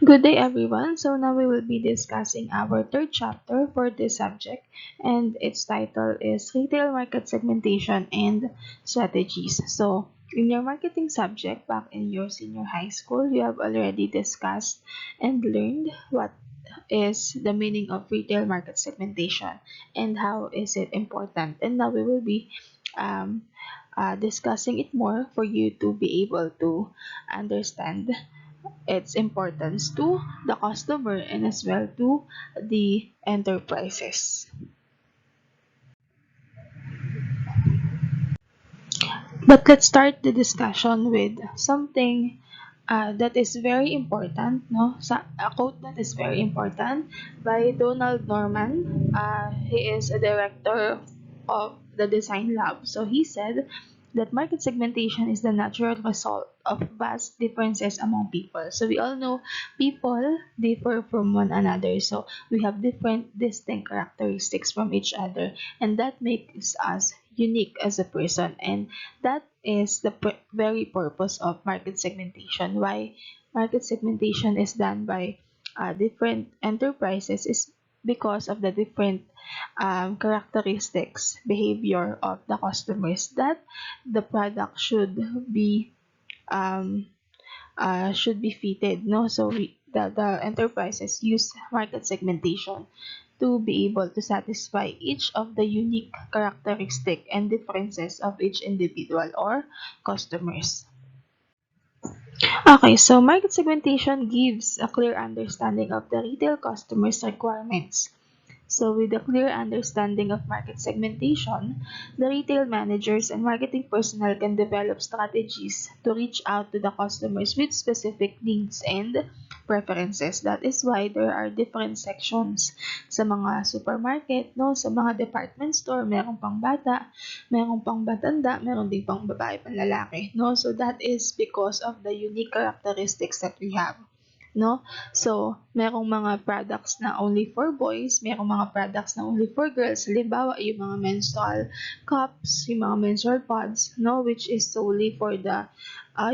Good day, everyone. So now we will be discussing our third chapter for this subject, and its title is Retail Market Segmentation and Strategies. So in your marketing subject back in your senior high school, you have already discussed and learned what is the meaning of retail market segmentation and how is it important. And now we will be um, discussing it more for you to be able to understand its importance to the customer and as well to the enterprises. But let's start the discussion with something that is very important, no? A quote that is very important by Donald Norman. He is a director of the Design Lab. So he said that market segmentation is the natural result of vast differences among people. So we all know people differ from one another. So we have different distinct characteristics from each other, and that makes us unique as a person. And that is the very purpose of market segmentation. Why market segmentation is done by different enterprises is because of the different characteristics, behavior of the customers that the product um, should be fitted. No, so the enterprises use market segmentation to be able to satisfy each of the unique characteristic and differences of each individual or customers. Okay, so market segmentation gives a clear understanding of the retail customers' requirements. So, with a clear understanding of market segmentation, the retail managers and marketing personnel can develop strategies to reach out to the customers with specific needs and preferences. That is why there are different sections sa mga supermarket, no? Sa mga department store, meron pang bata, meron pang matanda, meron din pang babae, pang lalaki, no? So that is because of the unique characteristics that we have. No? So, merong mga products na only for boys, merong mga products na only for girls. Halimbawa, yung mga menstrual cups, yung mga menstrual pads, no, which is solely for the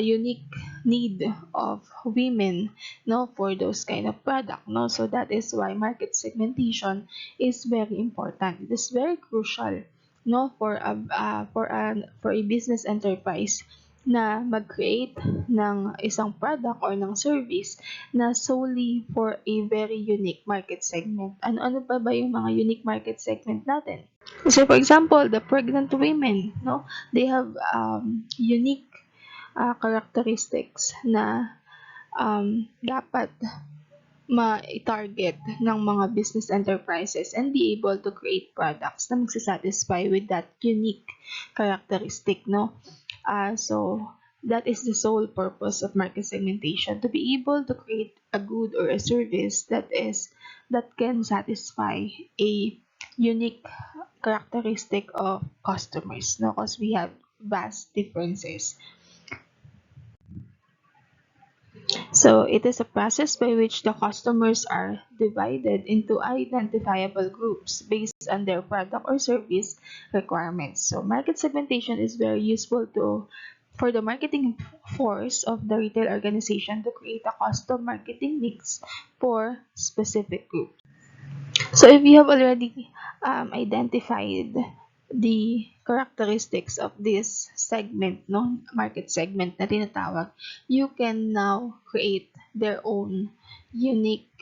unique need of women, no, for those kind of product, no. So that is why market segmentation is very important. It is very crucial, no, for a business enterprise na mag-create ng isang product or ng service na solely for a very unique market segment. Ano-ano pa ba yung mga unique market segment natin? So for example, the pregnant women, no? They have unique characteristics na dapat ma-target ng mga business enterprises and be able to create products na magsasatisfy with that unique characteristic, no? So that is the sole purpose of market segmentation, to be able to create a good or a service that can satisfy a unique characteristic of customers, no? Because we have vast differences. So it is a process by which the customers are divided into identifiable groups based on their product or service requirements. So market segmentation is very useful for the marketing force of the retail organization to create a custom marketing mix for specific groups. So if you have already identified the characteristics of this segment, no, market segment na tinatawag, you can now create their own unique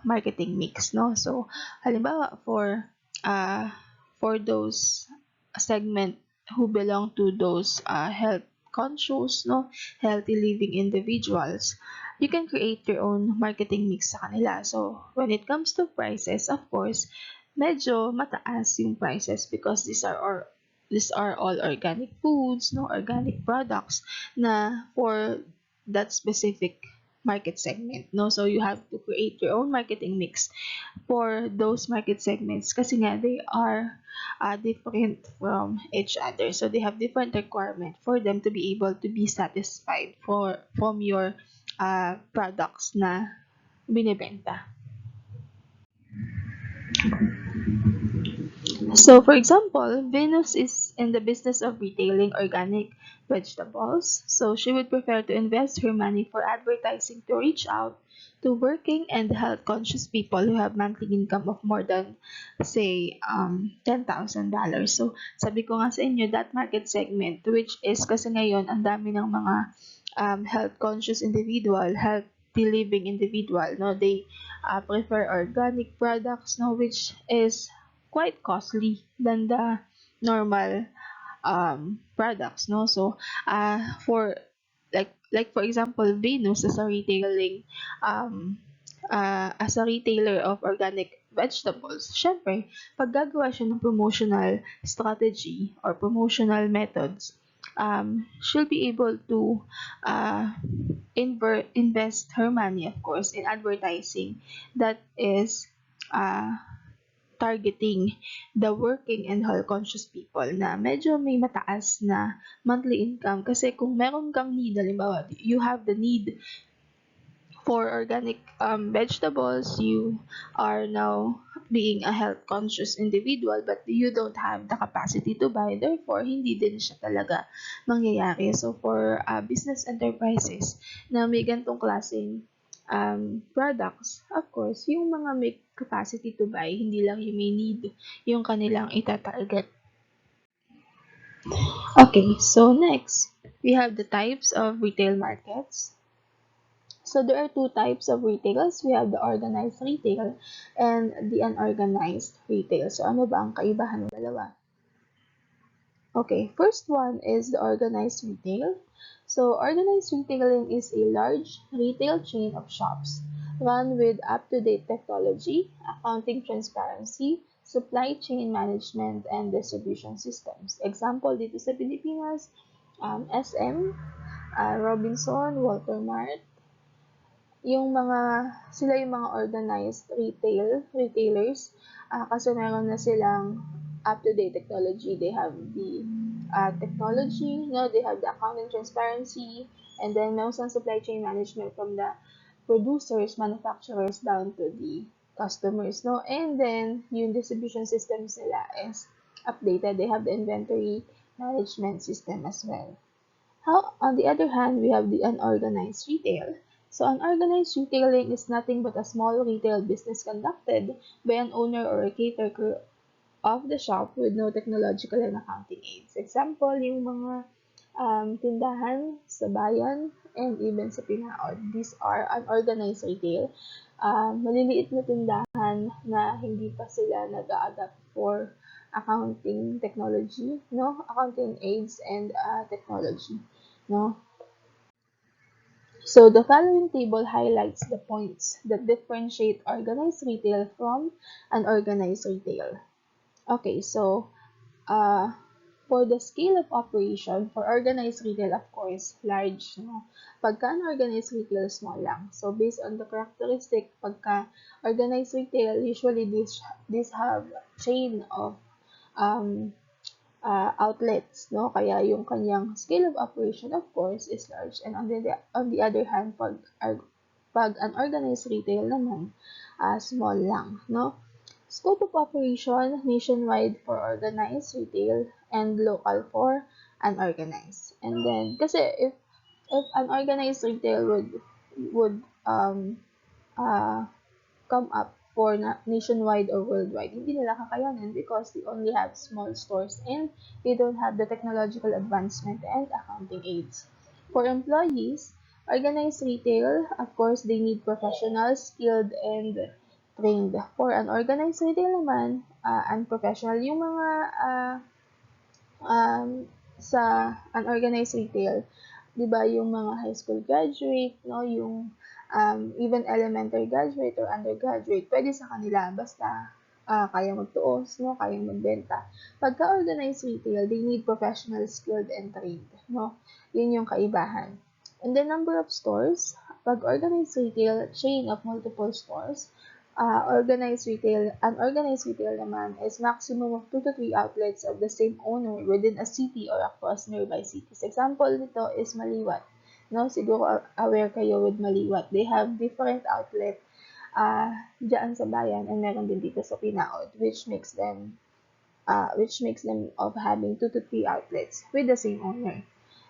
marketing mix, no. So halimbawa for those segment who belong to those health conscious, no, healthy living individuals, you can create your own marketing mix sa kanila. So when it comes to prices, of course, medyo mataas yung prices because these are all organic foods, no, organic products na for that specific market segment, no. So you have to create your own marketing mix for those market segments kasi nga they are different from each other. So they have different requirement for them to be able to be satisfied from your products na binibenta. So, for example, Venus is in the business of retailing organic vegetables. So she would prefer to invest her money for advertising to reach out to working and health conscious people who have monthly income of more than say $10,000. So sabi ko nga sa inyo that market segment which is kasi ngayon ang dami ng mga health conscious individual, healthy living individual, no, they prefer organic products, no, which is quite costly than the normal products, no. So for like for example Venus as a retailer of organic vegetables, syempre pag gagawa siya ng promotional strategy or promotional methods, she'll be able to invest her money, of course, in advertising that is uh, targeting the working and health conscious people na medyo may mataas na monthly income. Kasi kung meron kang need, halimbawa, you have the need for organic vegetables, you are now being a health conscious individual but you don't have the capacity to buy, therefore hindi din siya talaga mangyayari. So for business enterprises na may gantong klaseng products, of course yung mga may capacity to buy, hindi lang yung may need yung kanilang itatarget. Okay, so next we have the types of retail markets. So there are two types of retails. We have the organized retail and the unorganized retail. So ano ba ang kaibahan ng dalawa? Okay, first one is the organized retail. So organized retailing is a large retail chain of shops run with up-to-date technology, accounting transparency, supply chain management, and distribution systems. Example dito sa Pilipinas, SM, Robinson, Walter Mart, sila yung mga organized retailers, kasi meron na silang up-to-date technology. They have the technology, no, they have the accounting transparency, and then meron silang supply chain management from the producers, manufacturers down to the customers, no, and then yung distribution systems nila is updated. They have the inventory management system as well. How, on the other hand, we have the unorganized retail. So unorganized retailing is nothing but a small retail business conducted by an owner or a caretaker of the shop with no technological and accounting aids. Example, yung mga tindahan sa bayan and even sa Pinaod. These are unorganized retail. Maliliit na tindahan na hindi pa sila nag-a-adapt for accounting technology, no? Accounting aids and technology, no? So the following table highlights the points that differentiate organized retail from unorganized retail. Okay, so for the scale of operation, for organized retail, of course, large, no? Pagka unorganized retail, small lang. So based on the characteristic, pagka organized retail, usually these have chain of outlets, no? Kaya yung kanyang scale of operation, of course, is large. And on the other hand, pag unorganized retail naman, small lang, no? Scope of operation, nationwide for organized retail and local for unorganized. And then, kasi if unorganized retail would come up for nationwide or worldwide, hindi nila kakayanin because they only have small stores and they don't have the technological advancement and accounting aids. For employees, organized retail, of course, they need professionals, skilled, and trained. For unorganized retail naman, unprofessional, yung mga sa unorganized retail, di ba yung mga high school graduate, no, yung even elementary graduate or undergraduate, pwede sa kanila basta kaya magtuos, no, kaya magbenta. Pagka organized retail, they need professional, skilled, and trained, no. Yun yung kaibahan. And the number of stores, pag organized retail, chain of multiple stores. Unorganized retail naman is maximum of 2 to 3 outlets of the same owner within a city or across nearby cities. Example nito is Maliwat. No, siguro aware kayo with Maliwat. They have different outlet diyan sa bayan and meron din dito sa Pinaod, which makes them of having 2 to 3 outlets with the same owner.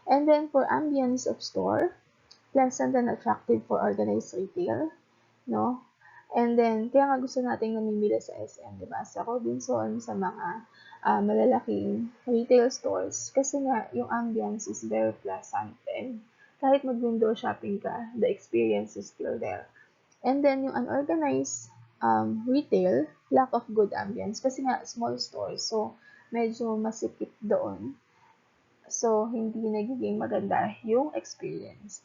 And then for ambience of store, pleasant and attractive for organized retail, no? And then, kaya nga gusto nating namimili sa SM, di ba? Sa Robinson, sa mga malalaking retail stores. Kasi nga, yung ambience is very pleasant. And kahit mag-window shopping ka, the experience is still there. And then, yung unorganized retail, lack of good ambience. Kasi nga, small stores. So, medyo masikip doon. So, hindi nagiging maganda yung experience.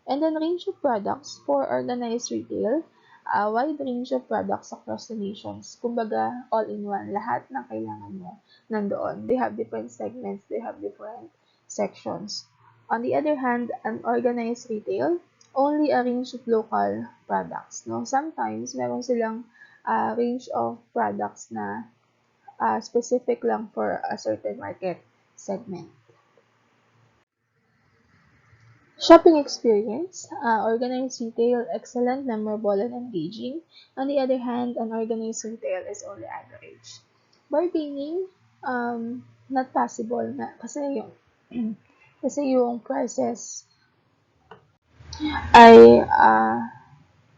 And then range of products for organized retail, a wide range of products across the nations. Kumbaga, all-in-one, lahat ng kailangan mo nandoon. They have different segments, they have different sections. On the other hand, unorganized retail, only a range of local products. No? Sometimes, meron silang range of products na specific lang for a certain market segment. Shopping experience, organized retail, excellent, memorable, and engaging. On the other hand, unorganized retail is only average. Bargaining, not possible na kasi yung kasi yung prices ay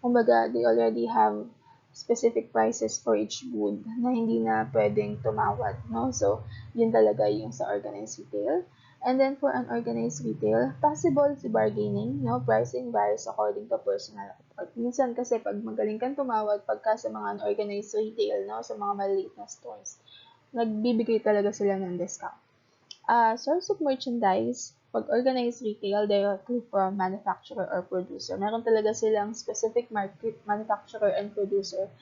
kumbaga they already have specific prices for each booth na hindi na pwedeng tumawad, no? So, yun talaga yung sa organized retail. And then for unorganized retail, possible si bargaining, no? Pricing varies according to personal effort. Minsan kasi pag magaling kang tumawad pagka sa mga unorganized retail, no? Sa mga maliit na stores, nagbibigay talaga sila ng discount. Source of merchandise, pag organized retail, directly from manufacturer or producer. Meron talaga silang specific market, manufacturer and producer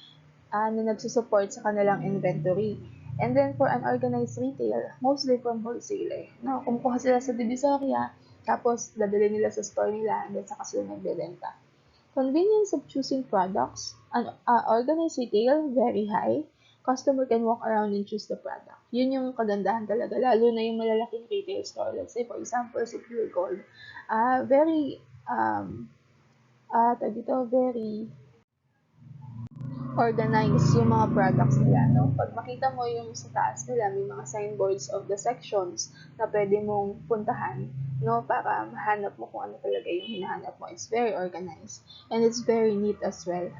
na nagsusupport sa kanilang inventory. And then for unorganized retail, mostly from wholesaler. No, kumukuha sila sa divisoria, tapos dadali nila sa store nila, and then saka sila nagbebenta. Convenience of choosing products. Organized retail, very high. Customer can walk around and choose the product. Yun yung kagandahan talaga, lalo na yung malalaking retail store. Let's say, for example, si Pure Gold. Very, very organize yung mga products nila, no? Pag makita mo yung sa taas nila, may mga signboards of the sections na pwede mong puntahan, no? Para mahanap mo kung ano talaga yung hinahanap mo. It's very organized. And it's very neat as well.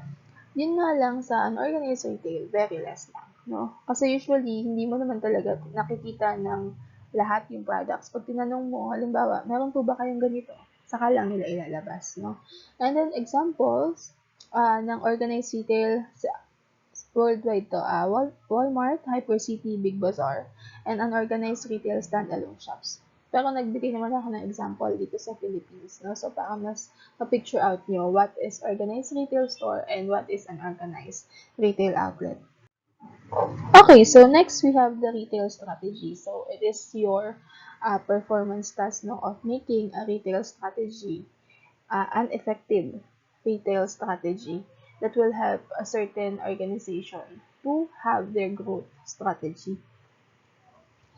Yun nga lang sa unorganized retail, very less lang, no? Kasi usually, hindi mo naman talaga nakikita ng lahat yung products. Pag tinanong mo, halimbawa, meron po ba kayong ganito? Saka lang nila ilalabas, no? And then, examples ng organized retail sa worldwide to, Walmart, Hypercity, Big Bazaar, and unorganized retail standalone shops. Pero nagbigay naman ako ng example dito sa Philippines, no? So, para mas ma-picture out nyo what is organized retail store and what is an organized retail outlet. Okay, so next we have the retail strategy. So, it is your performance task, no, of making a retail strategy an effective retail strategy that will help a certain organization to have their growth strategy.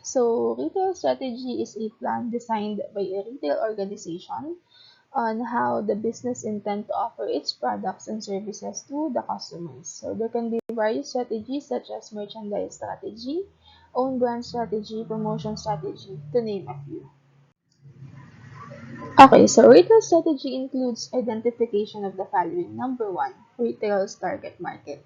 So, retail strategy is a plan designed by a retail organization on how the business intend to offer its products and services to the customers. So, there can be various strategies such as merchandise strategy, own brand strategy, promotion strategy, to name a few. Okay, so retail strategy includes identification of the following. Number one, retail's target market.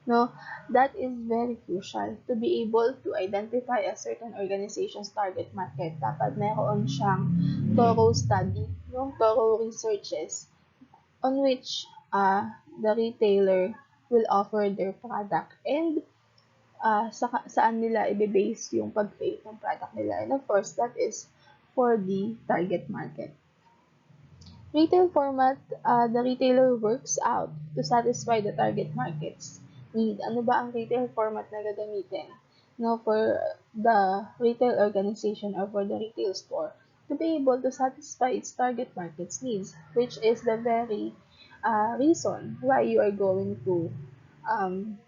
No, that is very crucial to be able to identify a certain organization's target market. Dapat meron siyang thorough study, no, thorough researches on which the retailer will offer their product and saan nila i-base yung pag-create ng product nila. And of course, that is for the target market. Retail format, the retailer works out to satisfy the target market's need. Ano ba ang retail format na gagamitin, no, for the retail organization or for the retail store to be able to satisfy its target market's needs, which is the very reason why you are going to um,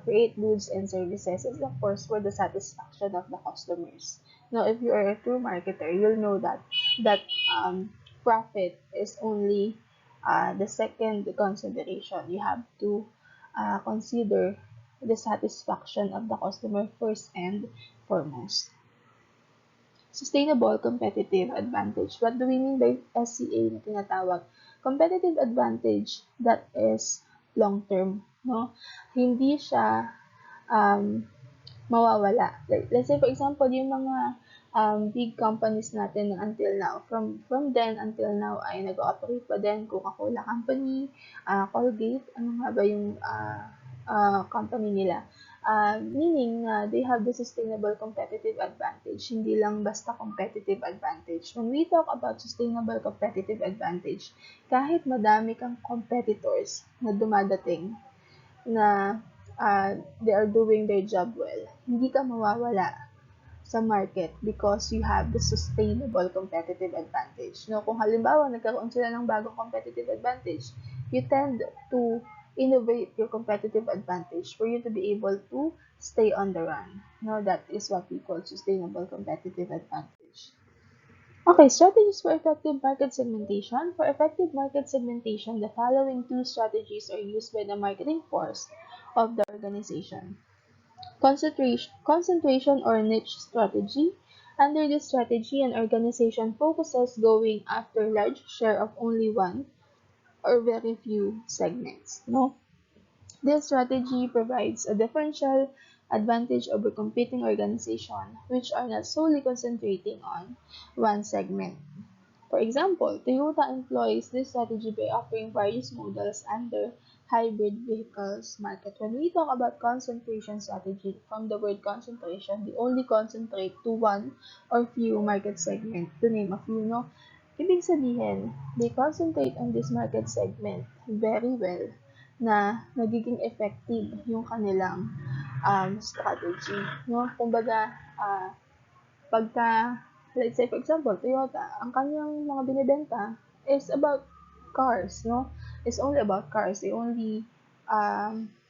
create goods and services is of course for the satisfaction of the customers. Now, if you are a true marketer, you'll know that profit is only the second consideration. You have to consider the satisfaction of the customer first and foremost. Sustainable competitive advantage. What do we mean by SCA na tinatawag? Competitive advantage that is long-term, no? Hindi siya mawawala. Like, let's say, for example, yung mga big companies natin na until now, from then until now ay nag-ooperate pa din, Coca-Cola Company, Colgate, ano nga ba yung company nila. Meaning na they have the sustainable competitive advantage, hindi lang basta competitive advantage. When we talk about sustainable competitive advantage, kahit madami kang competitors na dumadating na they are doing their job well, hindi ka mawawala sa market because you have the sustainable competitive advantage. No, kung halimbawa nagkaroon sila ng bagong competitive advantage, you tend to innovate your competitive advantage for you to be able to stay on the run. No, that is what we call sustainable competitive advantage. Okay, strategies for effective market segmentation. For effective market segmentation, the following two strategies are used by the marketing force of the organization. Concentration or niche strategy. Under this strategy, an organization focuses going after large share of only one or very few segments. No? This strategy provides a differential advantage over competing organizations which are not solely concentrating on one segment. For example, Toyota employs this strategy by offering various models under hybrid vehicles market. When we talk about concentration strategy, from the word concentration, they only concentrate to one or few market segment, to name a few, no? Ibig sabihin, they concentrate on this market segment very well na nagiging effective yung kanilang strategy, no? Kumbaga, pagka, let's say for example, Toyota, ang kanyang mga binibenta is about cars, no? It's only about cars. The only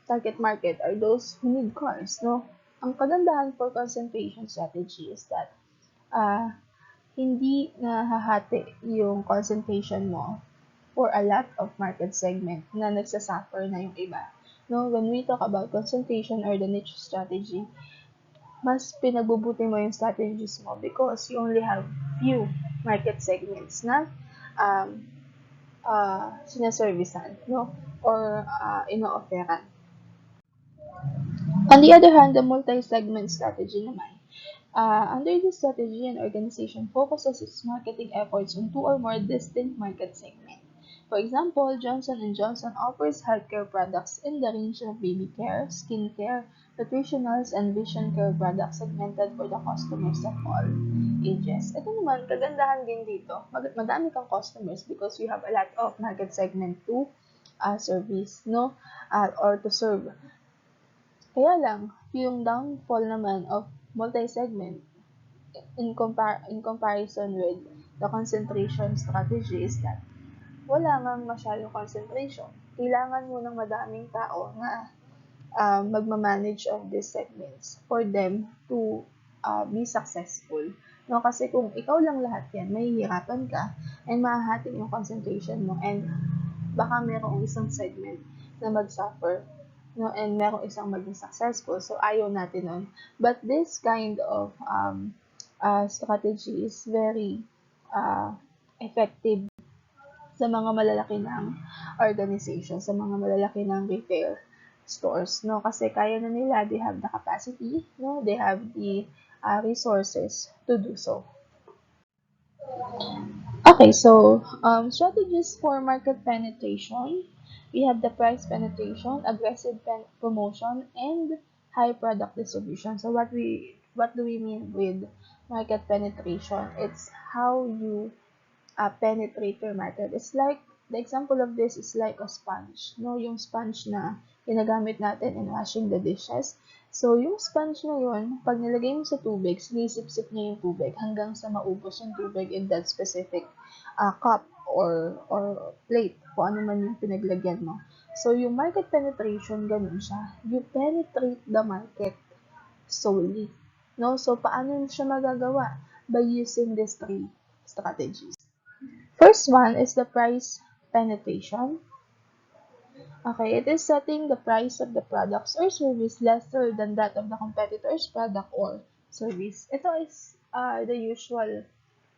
target market are those who need cars, no? Ang kagandahan for concentration strategy is that hindi nahahati yung concentration mo for a lot of market segment na nagsasuffer na yung iba. No, when we talk about concentration or the niche strategy, mas pinagbubuti mo yung strategies mo because you only have few market segments na sinaservisan, no? Or ino-offeran. On the other hand, the multi-segment strategy naman. Under this strategy, an organization focuses its marketing efforts on two or more distinct market segments. For example, Johnson & Johnson offers healthcare products in the range of baby care, skincare, nutritionals, and vision care products segmented for the customers of all ages. Ito naman, kagandahan din dito. Madami kang customers because you have a lot of market segment to service, no? Or to serve. Kaya lang, yung downfall naman of multi-segment in comparison with the concentration strategy is that wala ngang masyadong concentration. Kailangan mo ng madaming tao na magmamanage of these segments for them to be successful. No, kasi kung ikaw lang lahat yan, mahihirapan ka and mahahating yung concentration mo and baka merong isang segment na mag-suffer, no, and merong isang maging successful. So, ayaw natin nun. But this kind of strategy is very effective sa mga malalaki ng organization, sa mga malalaki ng retail stores, no? Kasi kaya na nila, they have the capacity, no? They have the resources to do so. Okay, so strategies for market penetration. We have the price penetration, aggressive promotion, and high product distribution. So what do we mean with market penetration? It's how you penetrate your market. It's like, the example of this is like a sponge. No, yung sponge na ginagamit natin in washing the dishes. So, yung sponge na yun, pag nilagay mo sa tubig, sinisip-sip niya yung tubig hanggang sa maubos yung tubig in that specific cup or plate, kung ano man yung pinaglagyan mo. So, yung market penetration, ganun siya. You penetrate the market solely. No? So, paano siya magagawa? By using these three strategies. First one is the price penetration. Okay, it is setting the price of the products or service lesser than that of the competitor's product or service. Ito is the usual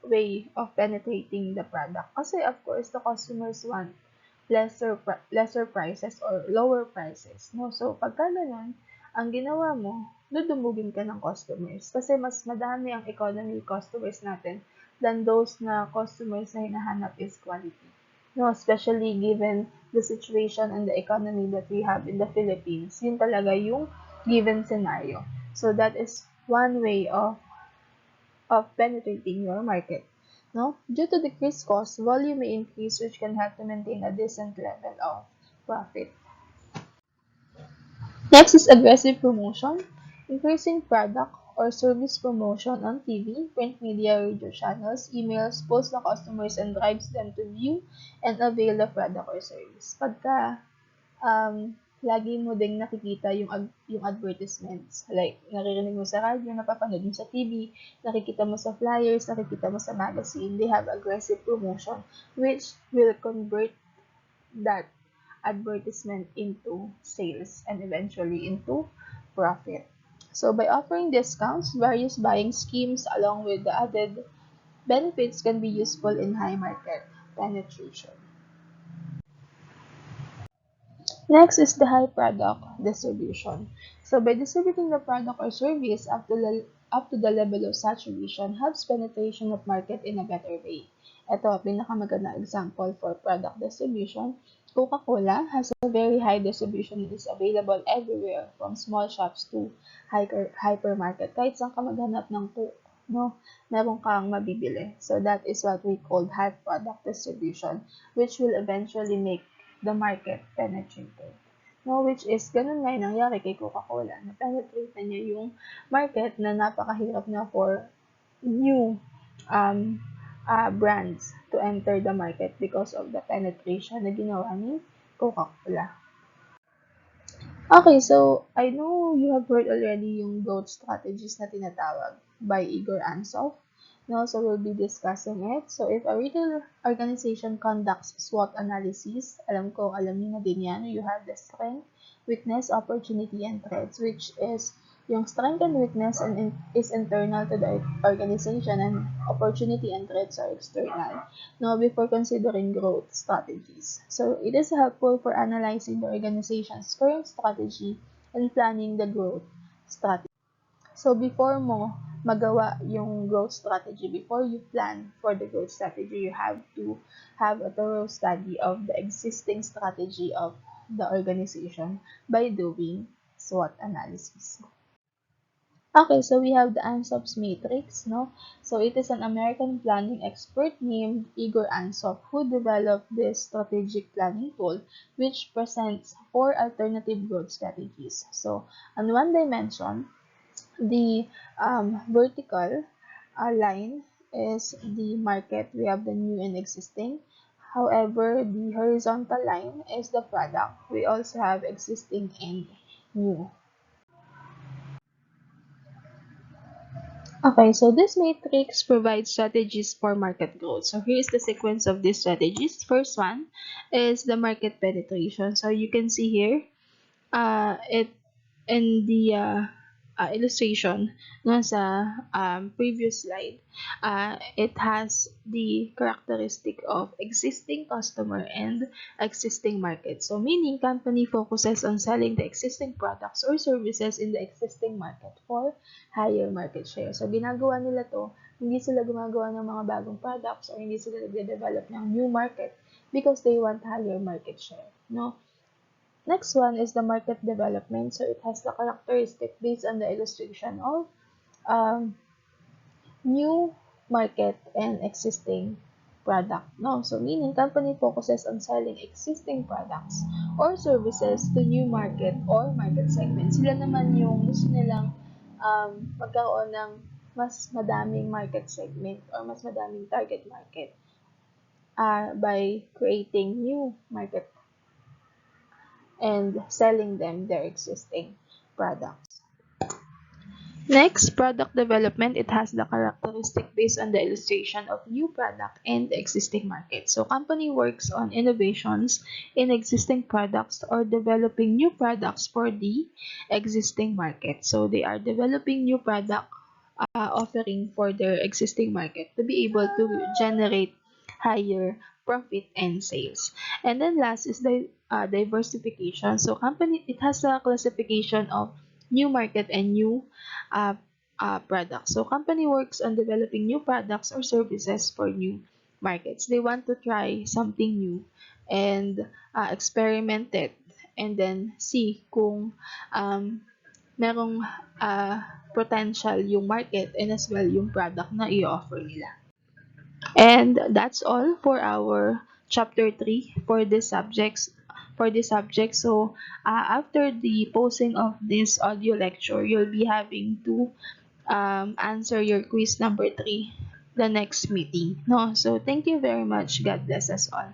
way of penetrating the product. Kasi of course, the customers want lesser prices or lower prices, no? So, pagka ganun, ang ginawa mo, dudumugin ka ng customers. Kasi mas madami ang economy customers natin than those na customers na hinahanap is quality. No, especially given the situation and the economy that we have in the Philippines, yun talaga yung given scenario. So that is one way of penetrating your market. No? Due to decreased cost, volume may increase which can help to maintain a decent level of profit. Next is aggressive promotion, increasing product or service promotion on TV, print media, radio channels, emails, pulls the customers and drives them to view and avail the product or service. Pagka lagi mo ding nakikita yung advertisements. Like, naririnig mo sa radyo, napapanood mo sa TV, nakikita mo sa flyers, nakikita mo sa magazine. They have aggressive promotion, which will convert that advertisement into sales and eventually into profit. So, by offering discounts, various buying schemes along with the added benefits can be useful in high market penetration. Next is the high product distribution. So by distributing the product or service up to the level of saturation helps penetration of market in a better way. Ito, pinakamagandang example for product distribution. Coca-Cola has a very high distribution. It is available everywhere from small shops to hypermarket. Kahit saan ka maghanap ng Coke, no, meron kang mabibili. So that is what we call high product distribution, which will eventually make the market penetrated. No, which is, ganun nga yung nangyari kay Coca-Cola. Na-penetrate na niya yung market na napakahirap na for new brands to enter the market because of the penetration na ginawa ni Coca-Cola. Okay, so I know you have heard already yung growth strategies na tinatawag by Igor Ansoff. No, so we'll be discussing it. So if a retail organization conducts SWOT analysis, alam niyo na din yan, you have the strength, weakness, opportunity, and threats, which is yung strength and weakness is internal to the organization and opportunity and threats are external. No, before considering growth strategies. So it is helpful for analyzing the organization's current strategy and planning the growth strategy. So before mo magawa yung growth strategy, before you plan for the growth strategy, you have to have a thorough study of the existing strategy of the organization by doing SWOT analysis. Okay, so we have the Ansoff's matrix, no? So it is an American planning expert named Igor Ansoff who developed this strategic planning tool, which presents 4 alternative growth strategies. So on one dimension, the vertical line is the market. We have the new and existing. However, the horizontal line is the product. We also have existing and new. Okay, so this matrix provides strategies for market growth. So here is the sequence of these strategies. First one is the market penetration. So you can see here, it in the illustration no, sa previous slide, it has the characteristic of existing customer and existing market. So meaning company focuses on selling the existing products or services in the existing market for higher market share. So ginagawa nila to, hindi sila gumagawa ng mga bagong products or hindi sila nagde-develop ng new market because they want higher market share. No? Next one is the market development. So it has the characteristic based on the illustration of new market and existing product. No, so meaning company focuses on selling existing products or services to new market or market segment. Sila naman yung gusto nilang magkaroon ng mas madaming market segment or mas madaming target market by creating new market and selling them their existing products. Next, product development. It has the characteristic based on the illustration of new product and existing market. So, company works on innovations in existing products or developing new products for the existing market. So, they are developing new product offering for their existing market to be able to generate higher profit and sales. And then last is the diversification. So company, it has a classification of new market and new uh, products. So company works on developing new products or services for new markets. They want to try something new and experiment it and then see kung um, merong potential yung market and as well yung product na i-offer nila. And that's all for our chapter 3 for this subject. So after the posting of this audio lecture, you'll be having to answer your quiz number 3 the next meeting. No, so thank you very much. God bless us all.